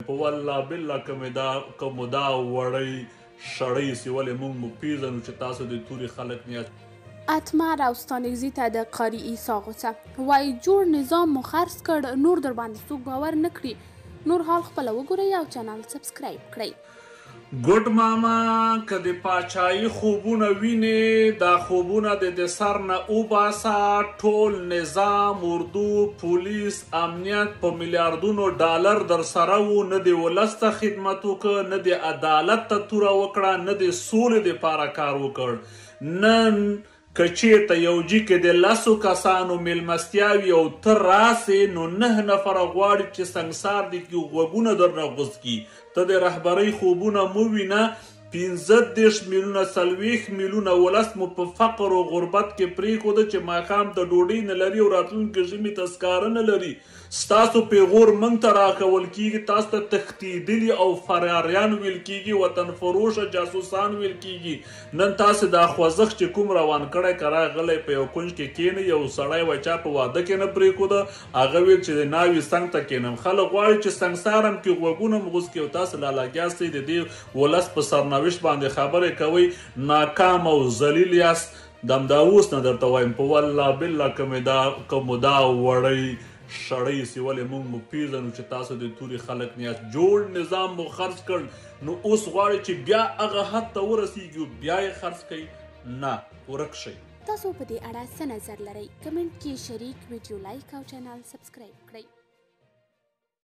په والله بالله که مو دا وړی شړی سي ولې موږ مو پیژنو چې تاسو د تورې خلک نه یاست. اتمر او ستانکزي ته د قاري عیسی غوسه وایي جوړ نظام مو خرڅ کړ نور در باندې څوک باور نه کړي. نور حال خپله وګورئ او چینل سبسکرایب کړئ. ګډ ماما که د پاچایي خوبونه وینې دا خوبونه د سر نه وباسه. ټول نظام اردو پولیس امنیت په میلیاردونو ډالر در سره و نه د ولس ته خدمت وکړه نه د عدالت ته توره وکړه نه د سولې دپاره کار وکړ. نن که چېرته یو جي کې د 10 کسانو میلمستیا وي او ته راسې نو 9 نفره غواړي چې سنګسار دي کړي غوږونه درنه غوڅ کړي. ته د رهبرۍ خوبونه مو وینه. 15 میلیونه 40 میلیونه ولس مو په فقر او غربت کې پرېښوده چې ماښام ته ډوډۍ نه لري او راتلونکي ژمي ته سکاره نه لري. ستاسو پیغور موږ ته راکول کېږي. تاسو ته تښتېدلي او فراریان ویل کېږي. وطن فروشه جاسوسان ویل کېږي. نن تاسو دا خوځښت چې کوم روان کړی که راغلی په یو کونج کې کښېنئ. یو سړی وایي چا په واده کې نه پرېښوده هغه ویل چې د ناوې څنګ ته کښېنم. خلک غواړي چې سنګسار هم کې غوږونه هم غوڅ کړي او تاسو لالاګیاستئ د دې ولس په سرنوشت باندې خبرې کوئ. ناکام او ذلیل یاست. همدا اوس نه درته وایم په والله بالله که مو دا وړی شړی سي ولې موږ مو پیژنو چې تاسو د تورې خلک نه یاست. جوړ نظام مو خرڅ کړ نو اوس غواړئ چې بیا هغه حد ته ورسیږي او بیا یې خرڅ کوئ. نه ورک شئ. تاسو په دې اړه څه نظر لرئ؟ کمنټ کې شریک ویډیو لایک او چینل سبسکرایب کړئ.